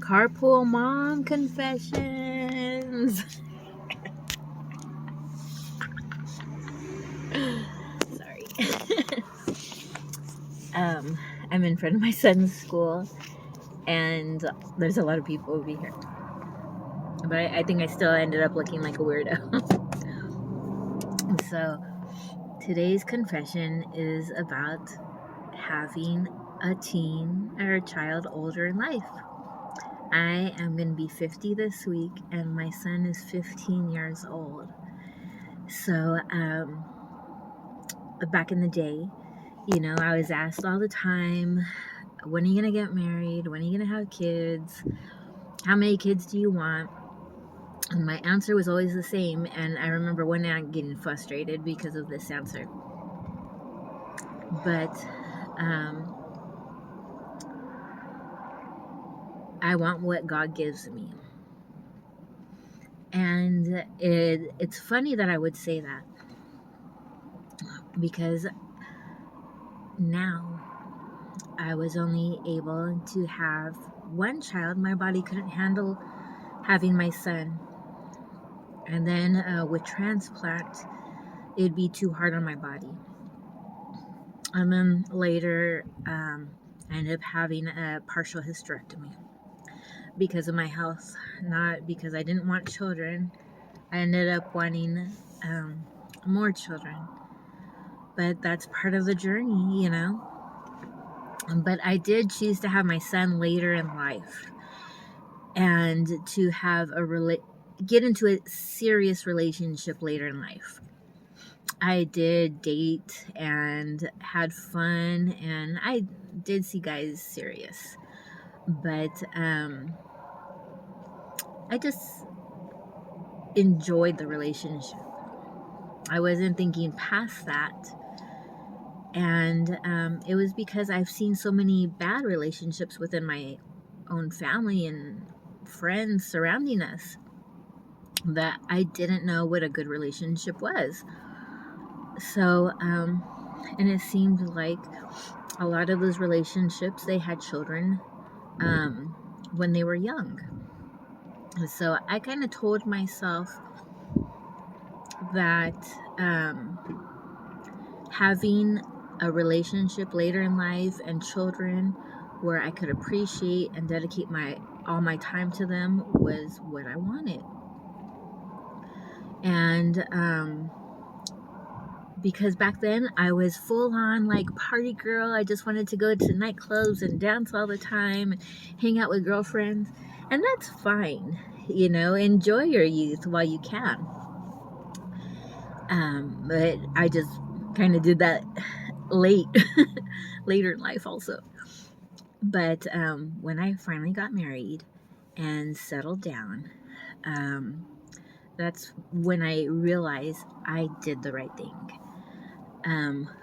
Carpool Mom Confessions. Sorry. I'm in front of my son's school, and there's a lot of people over here. But I think I still ended up looking like a weirdo. So today's confession is about having a teen or a child older in life. I am going to be 50 this week, and my son is 15 years old. So, back in the day, I was asked all the time, when are you going to get married? When are you going to have kids? How many kids do you want? And my answer was always the same. And I remember one night getting frustrated because of this answer. But I want what God gives me. And it's funny that I would say that, because now I was only able to have one child. My body couldn't handle having my son. And then with transplant, it'd be too hard on my body. And then later, I ended up having a partial hysterectomy because of my health, not because I didn't want children. I ended up wanting more children. But that's part of the journey, But I did choose to have my son later in life, and to have get into a serious relationship later in life. I did date and had fun, and I did see guys serious, but I just enjoyed the relationship. I wasn't thinking past that. And it was because I've seen so many bad relationships within my own family and friends surrounding us that I didn't know what a good relationship was. So, and it seemed like a lot of those relationships, they had children when they were young. So I kind of told myself that having a relationship later in life and children where I could appreciate and dedicate all my time to them was what I wanted. And because back then I was full on like party girl. I just wanted to go to nightclubs and dance all the time and hang out with girlfriends. And that's fine, enjoy your youth while you can. But I just kind of did that later in life also. But when I finally got married and settled down, that's when I realized I did the right thing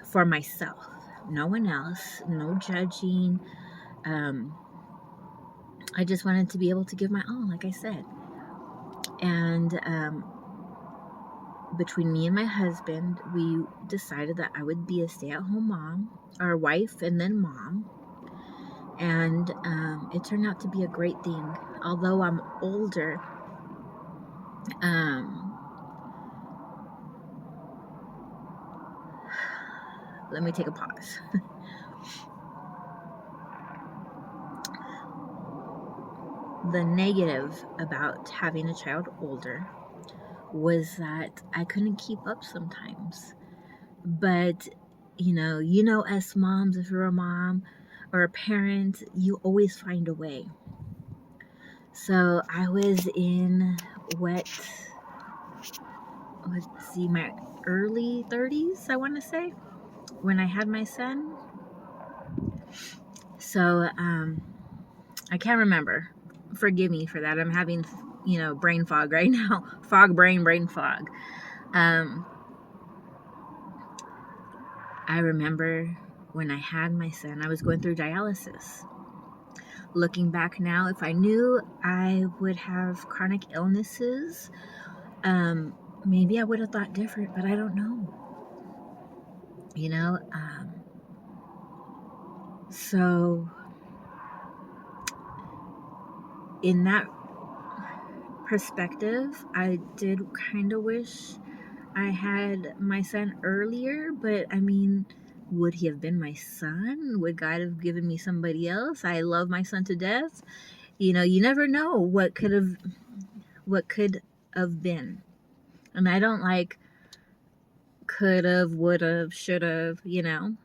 for myself. No one else, no judging. I just wanted to be able to give my all, like I said. And between me and my husband, we decided that I would be a stay-at-home mom, or wife, and then mom. And it turned out to be a great thing. Although I'm older, let me take a pause. The negative about having a child older was that I couldn't keep up sometimes. But, us moms, if you're a mom or a parent, you always find a way. So I was in my early 30s, I want to say, when I had my son. So I can't remember. Forgive me for that. I'm having, brain fog right now. Brain fog. I remember when I had my son, I was going through dialysis. Looking back now, if I knew I would have chronic illnesses, maybe I would have thought different, but I don't know. So in that perspective, I did kind of wish I had my son earlier, but I mean, would he have been my son? Would God have given me somebody else? I love my son to death. You know, you never know what could have been. And I don't like could have, would have, should have, you know.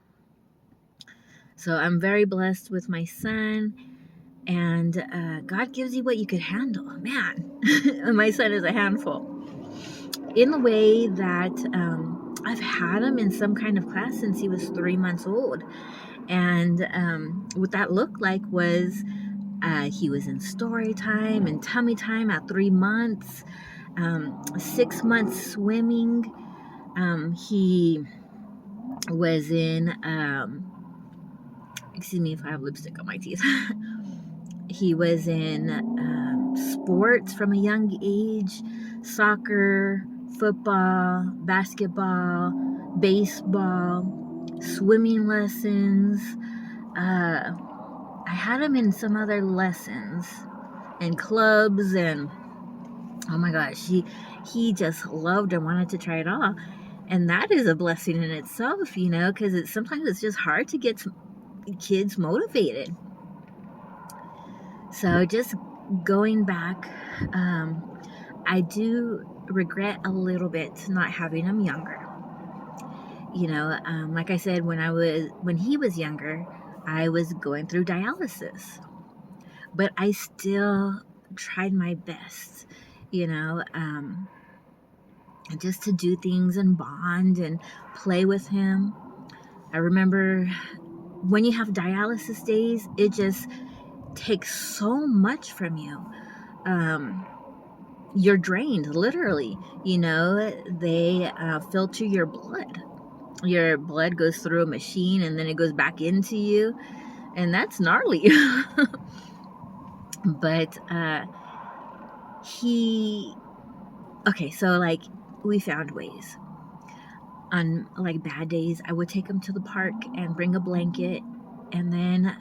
So I'm very blessed with my son, and God gives you what you could handle. Man, my son is a handful. In the way that I've had him in some kind of class since he was 3 months old. And what that looked like was he was in story time and tummy time at 3 months, 6 months swimming. He was in, excuse me if I have lipstick on my teeth. He was in sports from a young age, soccer, football, basketball, baseball, swimming lessons. I had him in some other lessons and clubs, and oh my gosh, he just loved and wanted to try it all. And that is a blessing in itself, you know, because sometimes it's just hard to get kids motivated. So just going back, I do regret a little bit not having him younger. You know, like I said, when he was younger, I was going through dialysis, but I still tried my best, you know, just to do things and bond and play with him. I remember when you have dialysis days, it just takes so much from you. You're drained, literally. You know, they filter your blood. Your blood goes through a machine and then it goes back into you, and that's gnarly. But so like we found ways. On like bad days, I would take him to the park and bring a blanket, and then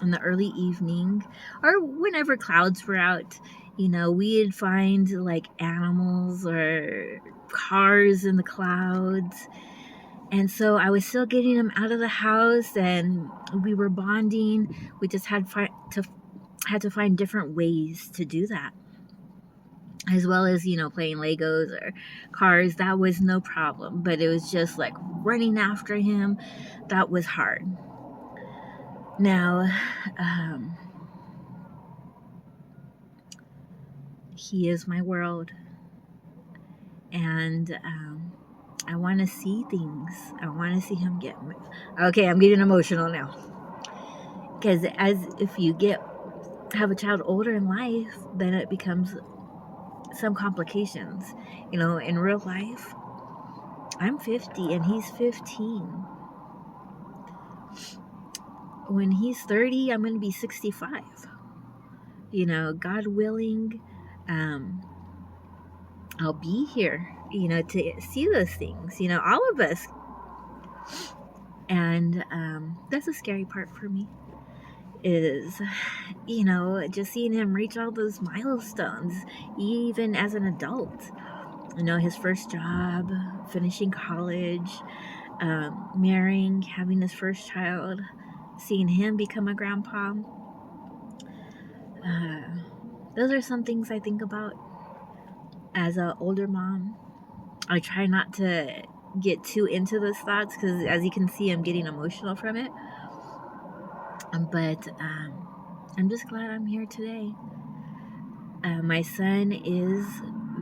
in the early evening or whenever clouds were out, you know, we'd find like animals or cars in the clouds. And so I was still getting him out of the house, and we were bonding. We just had to find different ways to do that, as well as, you know, playing Legos or cars. That was no problem, but it was just like running after him. That was hard. Now, he is my world, and I want to see things. I want to see him get. Okay, I'm getting emotional now, because if you have a child older in life, then it becomes some complications. You know, in real life, I'm 50 and he's 15. When he's 30, I'm going to be 65. You know, God willing, I'll be here, you know, to see those things, you know, all of us. And that's the scary part for me, is, you know, just seeing him reach all those milestones, even as an adult. You know, his first job, finishing college, marrying, having his first child, seeing him become a grandpa. Those are some things I think about as an older mom. I try not to get too into those thoughts, because as you can see, I'm getting emotional from it. But I'm just glad I'm here today. My son is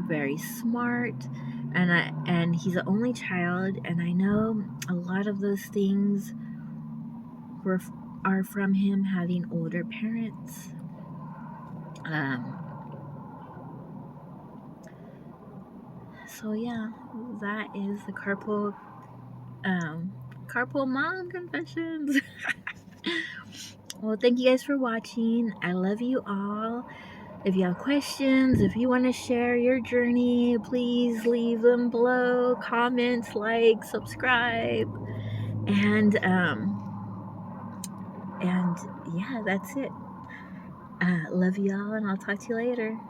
very smart, and he's the only child, and I know a lot of those things are from him having older parents. So yeah, that is the carpool mom confessions. Well, thank you guys for watching. I love you all. If you have questions, if you want to share your journey, please leave them below. Comments, like, subscribe, and yeah, that's it. Love you all, and I'll talk to you later.